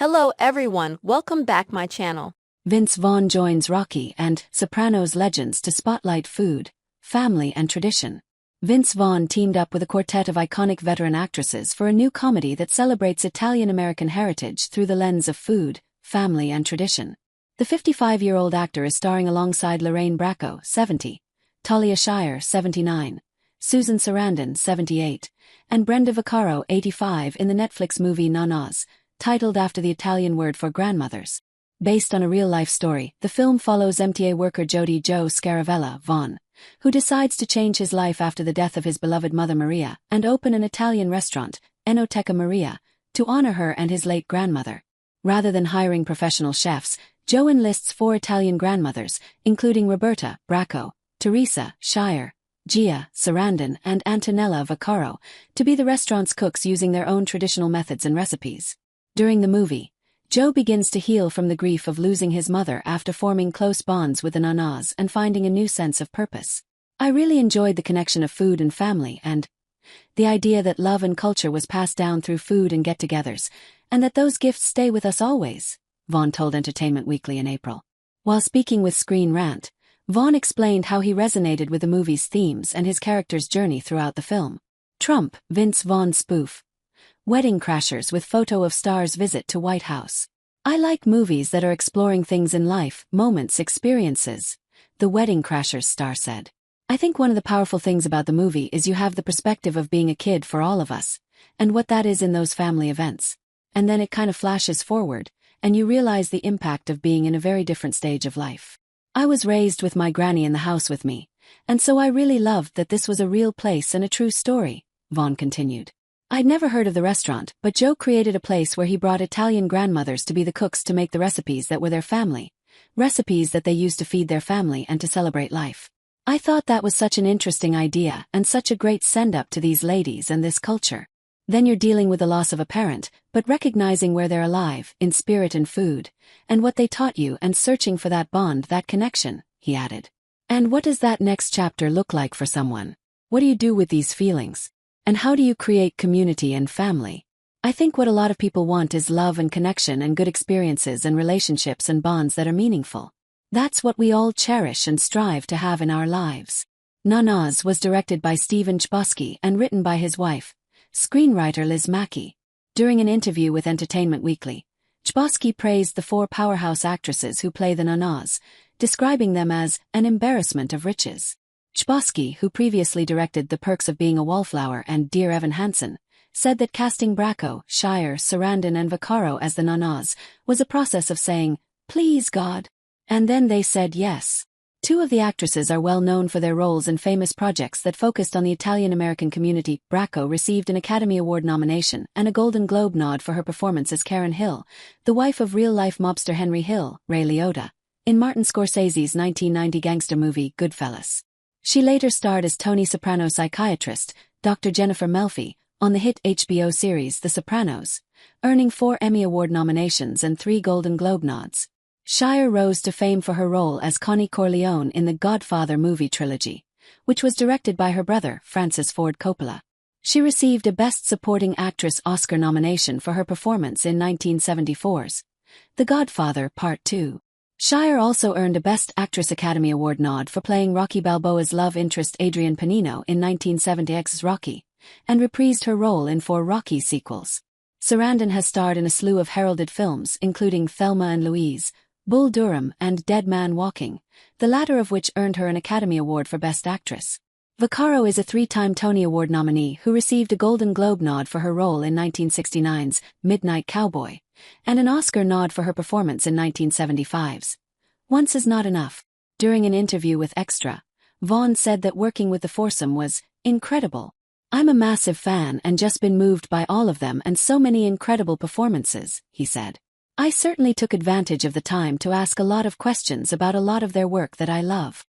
Hello everyone, welcome back my channel. Vince Vaughn joins Rocky and Sopranos legends to spotlight food, family and tradition. Vince Vaughn teamed up with a quartet of iconic veteran actresses for a new comedy that celebrates Italian-American heritage through the lens of food, family and tradition. The 55-year-old actor is starring alongside Lorraine Bracco, 70, Talia Shire, 79, Susan Sarandon, 78, and Brenda Vaccaro, 85 in the Netflix movie Nonnas, titled after the Italian word for grandmothers. Based on a real-life story, the film follows MTA worker Jody Joe Scaravella, Vaughn, who decides to change his life after the death of his beloved mother Maria and open an Italian restaurant, Enoteca Maria, to honor her and his late grandmother. Rather than hiring professional chefs, Joe enlists 4 Italian grandmothers, including Roberta Bracco, Teresa Shire, Gia Sarandon and Antonella Vaccaro, to be the restaurant's cooks using their own traditional methods and recipes. During the movie, Joe begins to heal from the grief of losing his mother after forming close bonds with the Nonnas and finding a new sense of purpose. I really enjoyed the connection of food and family and the idea that love and culture was passed down through food and get-togethers, and that those gifts stay with us always, Vaughn told Entertainment Weekly in April. While speaking with Screen Rant, Vaughn explained how he resonated with the movie's themes and his character's journey throughout the film. Trump, Vince Vaughn spoof. Wedding Crashers with photo of star's visit to White House. I like movies that are exploring things in life, moments, experiences, the Wedding Crashers star said. I think one of the powerful things about the movie is you have the perspective of being a kid for all of us, and what that is in those family events. And then it kind of flashes forward, and you realize the impact of being in a very different stage of life. I was raised with my granny in the house with me, and so I really loved that this was a real place and a true story, Vaughn continued. I'd never heard of the restaurant, but Joe created a place where he brought Italian grandmothers to be the cooks to make the recipes that were their family, recipes that they used to feed their family and to celebrate life. I thought that was such an interesting idea and such a great send-up to these ladies and this culture. Then you're dealing with the loss of a parent, but recognizing where they're alive, in spirit and food, and what they taught you and searching for that bond, that connection, he added. And what does that next chapter look like for someone? What do you do with these feelings? And how do you create community and family? I think what a lot of people want is love and connection and good experiences and relationships and bonds that are meaningful. That's what we all cherish and strive to have in our lives. Nonnas was directed by Steven Chbosky and written by his wife, screenwriter Liz Mackey. During an interview with Entertainment Weekly, Chbosky praised the 4 powerhouse actresses who play the Nonnas, describing them as an embarrassment of riches. Chbosky, who previously directed The Perks of Being a Wallflower and Dear Evan Hansen, said that casting Bracco, Shire, Sarandon and Vaccaro as the Nonnas was a process of saying, "Please God." And then they said yes. 2 of the actresses are well known for their roles in famous projects that focused on the Italian-American community. Bracco received an Academy Award nomination and a Golden Globe nod for her performance as Karen Hill, the wife of real-life mobster Henry Hill, Ray Liotta, in Martin Scorsese's 1990 gangster movie Goodfellas. She later starred as Tony Soprano's psychiatrist, Dr. Jennifer Melfi, on the hit HBO series The Sopranos, earning 4 Emmy Award nominations and 3 Golden Globe nods. Shire rose to fame for her role as Connie Corleone in the Godfather movie trilogy, which was directed by her brother, Francis Ford Coppola. She received a Best Supporting Actress Oscar nomination for her performance in 1974's The Godfather Part 2. Shire also earned a Best Actress Academy Award nod for playing Rocky Balboa's love interest Adrian Panino in 1970's Rocky, and reprised her role in 4 Rocky sequels. Sarandon has starred in a slew of heralded films including Thelma and Louise, Bull Durham and Dead Man Walking, the latter of which earned her an Academy Award for Best Actress. Vaccaro is a 3-time Tony Award nominee who received a Golden Globe nod for her role in 1969's Midnight Cowboy, and an Oscar nod for her performance in 1975's Once Is Not Enough. During an interview with Extra, Vaughn said that working with the foursome was incredible. I'm a massive fan and just been moved by all of them and so many incredible performances, he said. I certainly took advantage of the time to ask a lot of questions about a lot of their work that I love.